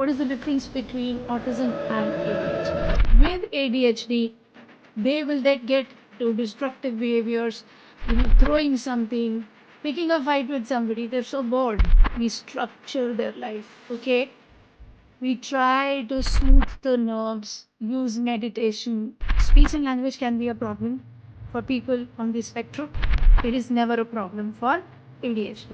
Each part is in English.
What is the difference between autism and ADHD? With ADHD, they will then get to destructive behaviors, throwing something, picking a fight with somebody. They're so bored. We structure their life, okay? We try to soothe the nerves, use meditation. Speech and language can be a problem for people on the spectrum. It is never a problem for ADHD.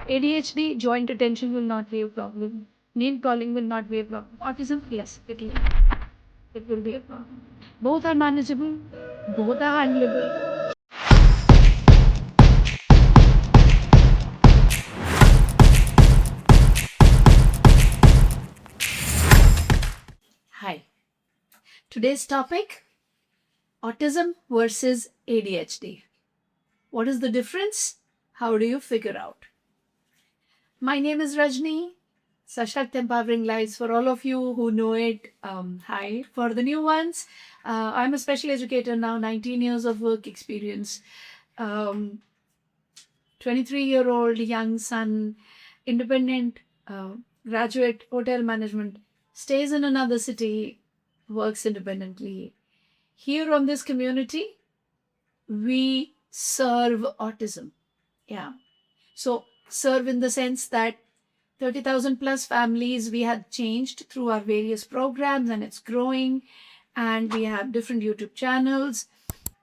ADHD, joint attention will not be a problem. Name calling will not be a problem. Autism, yes, it will be a problem. Both are manageable, both are handleable. Hi. Today's topic, autism versus ADHD. What is the difference? How do you figure out? My name is Rajni. Sashakt Empowering Lives for all of you who know it. Hi. For the new ones, I'm a special educator now, 19 years of work experience. 23-year-old young son, independent, graduate, hotel management, stays in another city, works independently. Here on this community, we serve autism. Yeah. So serve in the sense that 30,000 plus families we had changed through our various programs, and it's growing. And we have different YouTube channels,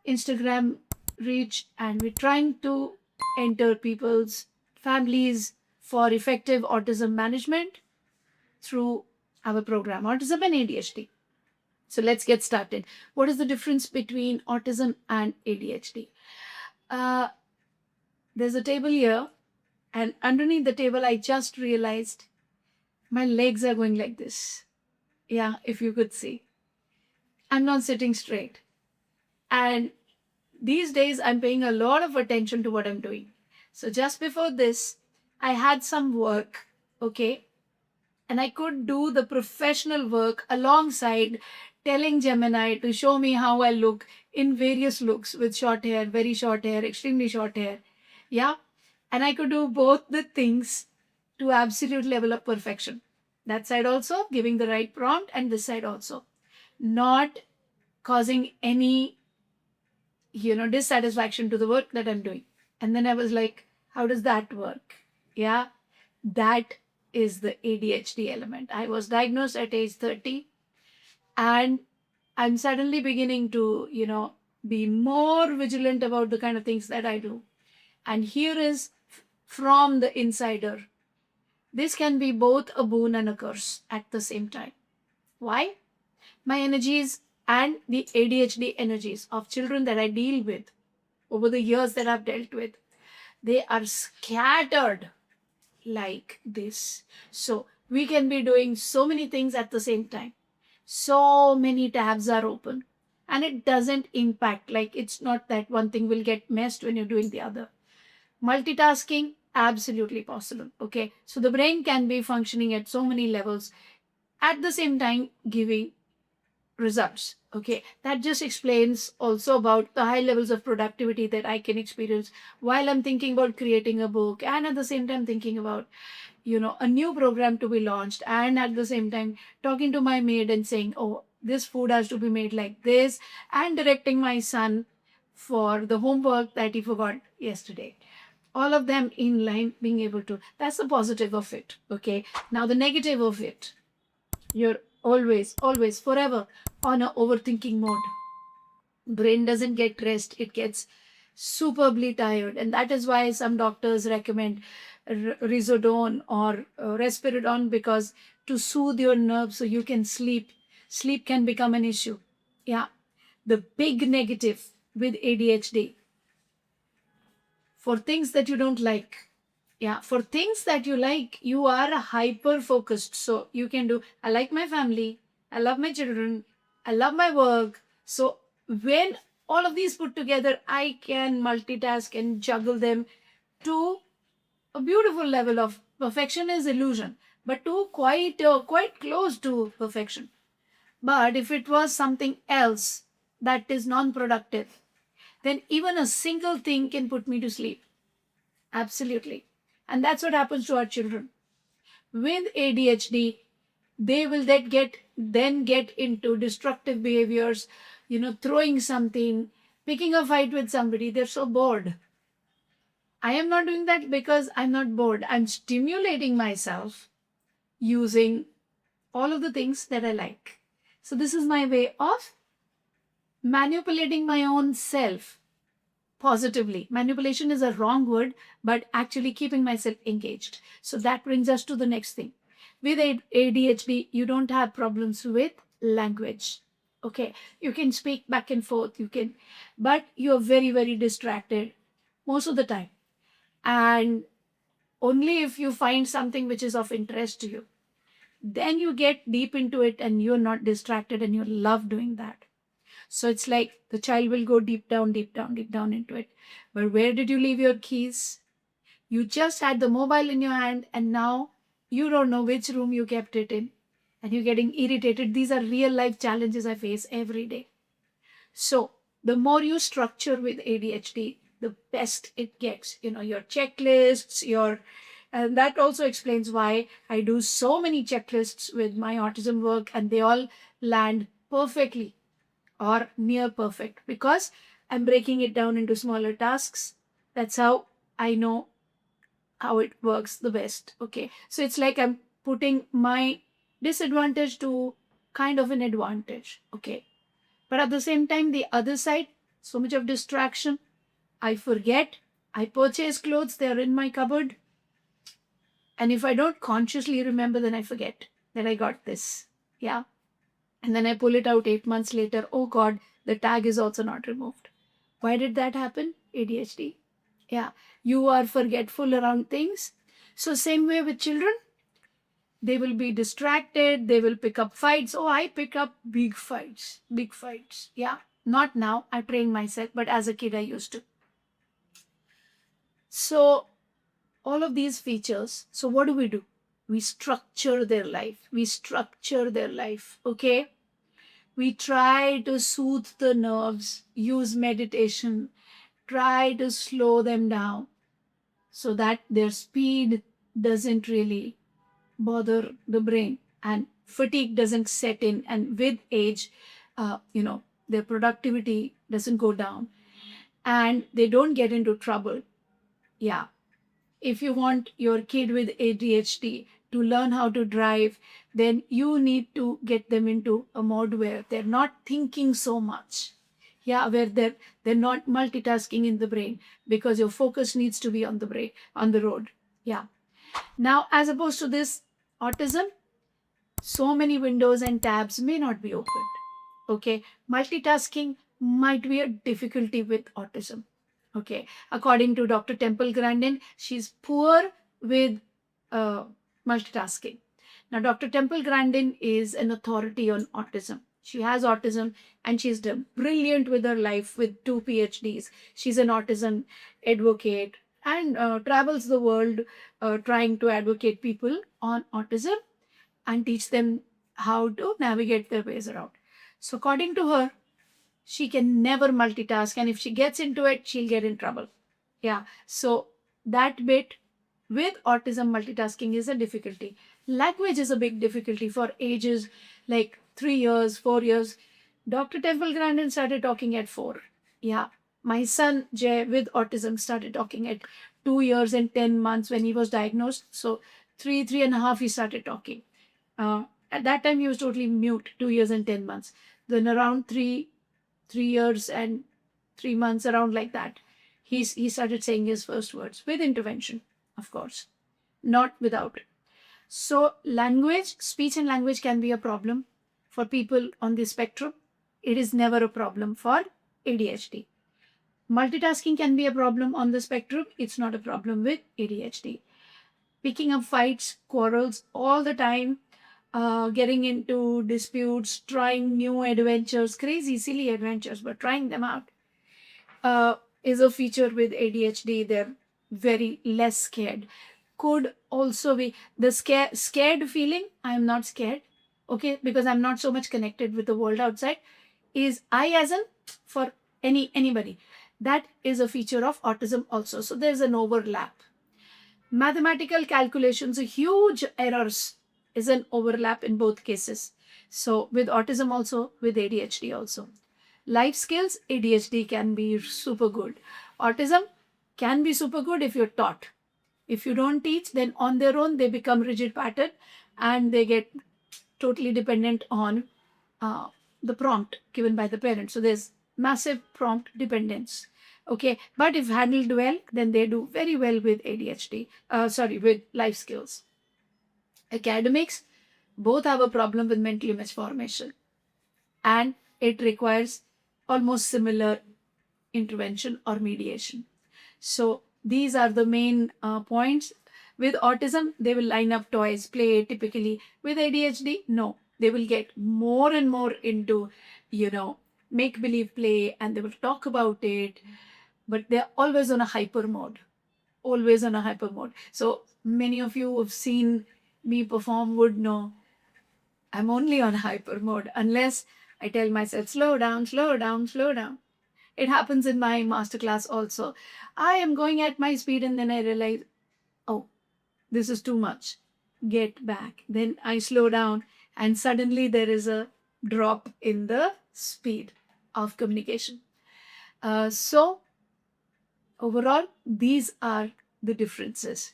Instagram reach, and we're trying to enter people's families for effective autism management through our program, Autism and ADHD. So let's get started. What is the difference between autism and ADHD? There's a table here, and underneath the table, I just realized my legs are going like this. Yeah, if you could see. I'm not sitting straight. And these days, I'm paying a lot of attention to what I'm doing. So just before this, I had some work, okay? And I could do the professional work alongside telling Gemini to show me how I look in various looks with short hair, very short hair, extremely short hair. Yeah. And I could do both the things to absolute level of perfection. That side also, giving the right prompt, and this side also. Not causing any, dissatisfaction to the work that I'm doing. And then I was like, how does that work? Yeah. That is the ADHD element. I was diagnosed at age 30, and I'm suddenly beginning to, be more vigilant about the kind of things that I do. And here is from the insider. This can be both a boon and a curse at the same time. Why? My energies and the ADHD energies of children that I deal with over the years that I've dealt with, they are scattered like this. So we can be doing so many things at the same time. So many tabs are open, and it doesn't impact. Like, it's not that one thing will get messed when you're doing the other. Multitasking, absolutely possible. Okay. So the brain can be functioning at so many levels at the same time, giving results. Okay. That just explains also about the high levels of productivity that I can experience while I'm thinking about creating a book, and at the same time thinking about, a new program to be launched, and at the same time talking to my maid and saying, oh, this food has to be made like this, and directing my son for the homework that he forgot yesterday. All of them in line, being able to. That's the positive of it. Okay. Now the negative of it, you're always, forever on a overthinking mode. Brain doesn't get rest. It gets superbly tired. And that is why some doctors recommend risodone or respiridone, because to soothe your nerves so you can sleep. Sleep can become an issue. Yeah. The big negative with ADHD, for things that you don't like. Yeah, for things that you like, you are hyper focused. So you can do, I like my family, I love my children, I love my work. So when all of these put together, I can multitask and juggle them to a beautiful level of perfection is illusion, but to quite close to perfection. But if it was something else that is non-productive, then even a single thing can put me to sleep. Absolutely. And that's what happens to our children. With ADHD, they will then get into destructive behaviors, throwing something, picking a fight with somebody. They're so bored. I am not doing that because I'm not bored. I'm stimulating myself using all of the things that I like. So this is my way of manipulating my own self positively. Manipulation is a wrong word, but actually keeping myself engaged. So that brings us to the next thing. With ADHD, you don't have problems with language. Okay, you can speak back and forth, but you're very, very distracted most of the time. And only if you find something which is of interest to you, then you get deep into it and you're not distracted and you love doing that. So it's like the child will go deep down, deep down, deep down into it. But where did you leave your keys? You just had the mobile in your hand and now you don't know which room you kept it in and you're getting irritated. These are real life challenges I face every day. So the more you structure with ADHD, the best it gets. Your checklists, and that also explains why I do so many checklists with my autism work and they all land perfectly or near perfect because I'm breaking it down into smaller tasks. That's how I know how it works the best. Okay. So it's like I'm putting my disadvantage to kind of an advantage. Okay. But at the same time, the other side, so much of distraction. I forget. I purchase clothes, they're in my cupboard. And if I don't consciously remember, then I forget that I got this. Yeah. And then I pull it out 8 months later. Oh God, the tag is also not removed. Why did that happen? ADHD. Yeah. You are forgetful around things. So, same way with children, they will be distracted, they will pick up fights. Oh, I pick up big fights, big fights. Yeah. Not now. I trained myself, but as a kid, I used to. So, all of these features. So, what do? We structure their life. We structure their life. Okay. We try to soothe the nerves, use meditation, try to slow them down so that their speed doesn't really bother the brain and fatigue doesn't set in. And with age, their productivity doesn't go down and they don't get into trouble. Yeah. If you want your kid with ADHD to learn how to drive, then you need to get them into a mode where they're not thinking so much. Yeah, where they're not multitasking in the brain because your focus needs to be on the brain, on the road. Yeah. Now, as opposed to this autism, so many windows and tabs may not be opened. Okay, multitasking might be a difficulty with autism. Okay, according to Dr. Temple Grandin, she's poor with uh, multitasking. Now, Dr. Temple Grandin is an authority on autism. She has autism and she's done brilliant with her life with 2 PhDs. She's an autism advocate and travels the world trying to advocate people on autism and teach them how to navigate their ways around. So, according to her, she can never multitask, and if she gets into it, she'll get in trouble. Yeah. So, that bit with autism, multitasking is a difficulty. Language is a big difficulty for ages like 3 years, 4 years. Dr. Temple Grandin started talking at 4. Yeah. My son Jay with autism started talking at 2 years and 10 months when he was diagnosed. So, three and a half, he started talking. At that time, he was totally mute, 2 years and 10 months. Then around 3 years and 3 months, around like that, he started saying his first words with intervention, of course, not without. So, speech and language can be a problem for people on the spectrum. It is never a problem for ADHD. Multitasking can be a problem on the spectrum. It's not a problem with ADHD. Picking up fights, quarrels all the time, getting into disputes, trying new adventures, crazy, silly adventures, but trying them out, is a feature with ADHD. They're very less scared. Could also be the scared feeling. I'm not scared, okay, because I'm not so much connected with the world outside. Is I as in for anybody. That is a feature of autism also. So there's an overlap. Mathematical calculations, huge errors is an overlap in both cases. So with autism also, with ADHD also. Life skills, ADHD can be super good. Autism can be super good if you're taught. If you don't teach, then on their own they become rigid pattern and they get totally dependent on uh, the prompt given by the parent. So there's massive prompt dependence. Okay, but if handled well, then they do very well with ADHD. With life skills. Academics, both have a problem with mental image formation, and it requires almost similar intervention or mediation. So these are the main points. With autism, they will line up toys, play typically. With ADHD, no, they will get more and more into, make believe play, and they will talk about it, but they're always on a hyper mode. Always on a hyper mode. So many of you who have seen me perform would know I'm only on hyper mode unless I tell myself, slow down, slow down, slow down. It happens in my masterclass also. I am going at my speed and then I realize, oh, this is too much. Get back. Then I slow down and suddenly there is a drop in the speed of communication. So, overall, these are the differences.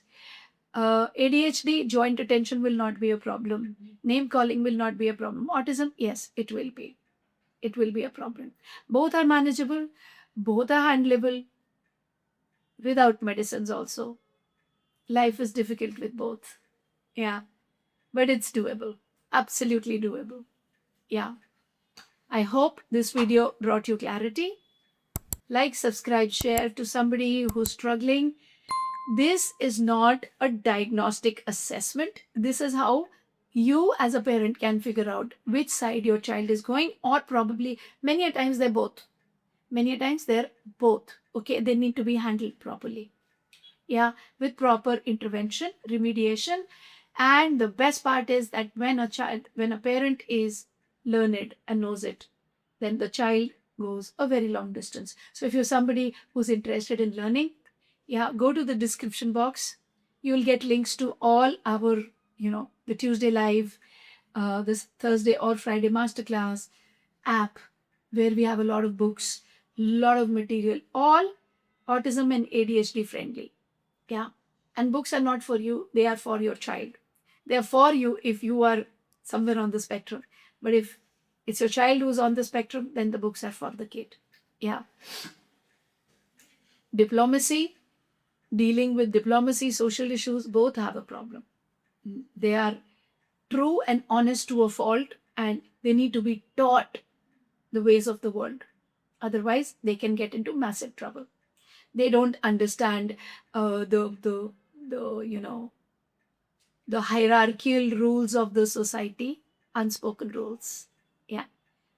ADHD, joint attention will not be a problem. Name calling will not be a problem. Autism, yes, it will be. It will be a problem. Both are manageable, both are handleable without medicines also. Life is difficult with both. Yeah, but it's doable. Absolutely doable. Yeah. I hope this video brought you clarity. Like, subscribe, share to somebody who's struggling. This is not a diagnostic assessment. This is how you as a parent can figure out which side your child is going, or probably many a times they're both. Many a times they're both. Okay, they need to be handled properly. Yeah, with proper intervention, remediation. And the best part is that when a parent is learned and knows it, then the child goes a very long distance. So if you're somebody who's interested in learning, yeah, go to the description box. You'll get links to all our, the Tuesday live, this Thursday or Friday masterclass app, where we have a lot of books, lot of material, all autism and ADHD friendly. Yeah. And books are not for you, they are for your child. They are for you if you are somewhere on the spectrum. But if it's your child who's on the spectrum, then the books are for the kid. Yeah. Diplomacy, dealing with diplomacy, social issues, both have a problem. They are true and honest to a fault, and they need to be taught the ways of the world. Otherwise, they can get into massive trouble. They don't understand the the hierarchical rules of the society, unspoken rules. Yeah,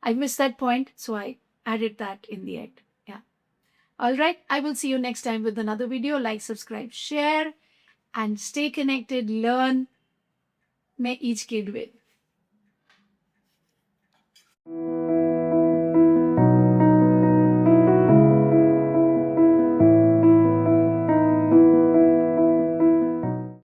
I missed that point, so I added that in the end. Yeah. All right, I will see you next time with another video. Like, subscribe, share, and stay connected. Learn. May each kid win.